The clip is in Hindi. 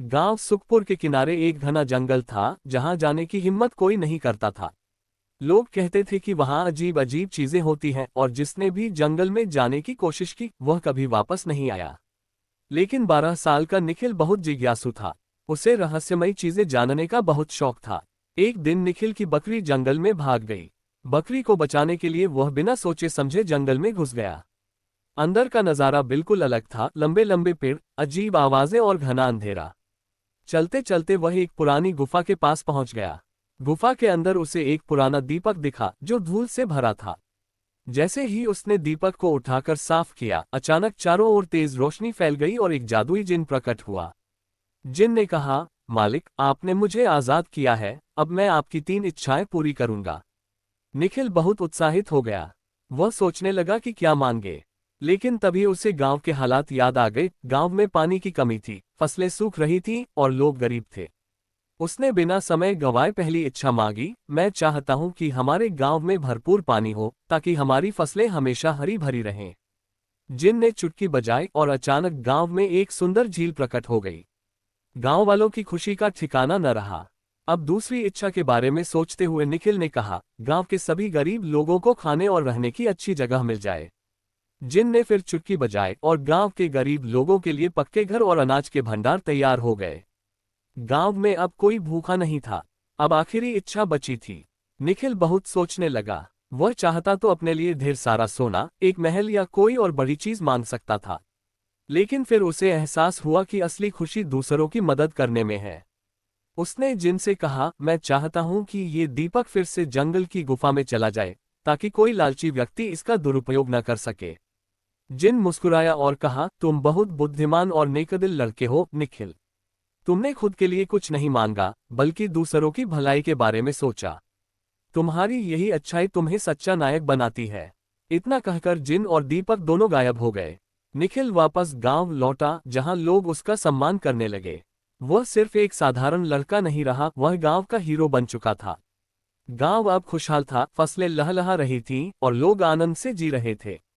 गांव सुखपुर के किनारे एक घना जंगल था जहां जाने की हिम्मत कोई नहीं करता था। लोग कहते थे कि वहां अजीब अजीब चीजें होती हैं और जिसने भी जंगल में जाने की कोशिश की वह कभी वापस नहीं आया। लेकिन 12 साल का निखिल बहुत जिज्ञासु था। उसे रहस्यमयी चीजें जानने का बहुत शौक था। एक दिन निखिल की बकरी जंगल में भाग गई। बकरी को बचाने के लिए वह बिना सोचे समझे जंगल में घुस गया। अंदर का नजारा बिल्कुल अलग था, लंबे लंबे पेड़, अजीब आवाजें और घना अंधेरा। चलते चलते वह एक पुरानी गुफा के पास पहुंच गया। गुफा के अंदर उसे एक पुराना दीपक दिखा जो धूल से भरा था। जैसे ही उसने दीपक को उठाकर साफ किया, अचानक चारों ओर तेज रोशनी फैल गई और एक जादुई जिन प्रकट हुआ। जिन ने कहा, मालिक, आपने मुझे आजाद किया है, अब मैं आपकी 3 इच्छाएं पूरी करूंगा। निखिल बहुत उत्साहित हो गया। वह सोचने लगा कि क्या मांगे। लेकिन तभी उसे गांव के हालात याद आ गए। गांव में पानी की कमी थी, फसलें सूख रही थीं और लोग गरीब थे। उसने बिना समय गंवाए पहली इच्छा मांगी, मैं चाहता हूं कि हमारे गांव में भरपूर पानी हो ताकि हमारी फसलें हमेशा हरी भरी रहें। जिन ने चुटकी बजाई और अचानक गांव में एक सुंदर झील प्रकट हो गई। गांव वालों की खुशी का ठिकाना न रहा। अब दूसरी इच्छा के बारे में सोचते हुए निखिल ने कहा, गांव के सभी गरीब लोगों को खाने और रहने की अच्छी जगह मिल जाए। जिन ने फिर चुटकी बजाई और गांव के गरीब लोगों के लिए पक्के घर और अनाज के भंडार तैयार हो गए। गांव में अब कोई भूखा नहीं था। अब आखिरी इच्छा बची थी। निखिल बहुत सोचने लगा। वह चाहता तो अपने लिए ढेर सारा सोना, एक महल या कोई और बड़ी चीज मांग सकता था। लेकिन फिर उसे एहसास हुआ कि असली खुशी दूसरों की मदद करने में है। उसने जिन से कहा, मैं चाहता हूं कि ये दीपक फिर से जंगल की गुफा में चला जाए ताकि कोई लालची व्यक्ति इसका दुरुपयोग न कर सके। जिन मुस्कुराया और कहा, तुम बहुत बुद्धिमान और नेकदिल लड़के हो निखिल। तुमने खुद के लिए कुछ नहीं मांगा बल्कि दूसरों की भलाई के बारे में सोचा। तुम्हारी यही अच्छाई तुम्हें सच्चा नायक बनाती है। इतना कहकर जिन और दीपक दोनों गायब हो गए। निखिल वापस गांव लौटा जहां लोग उसका सम्मान करने लगे। वह सिर्फ एक साधारण लड़का नहीं रहा, वह गांव का हीरो बन चुका था। गांव अब खुशहाल था, फसलें लहलहा रही थीं और लोग आनंद से जी रहे थे।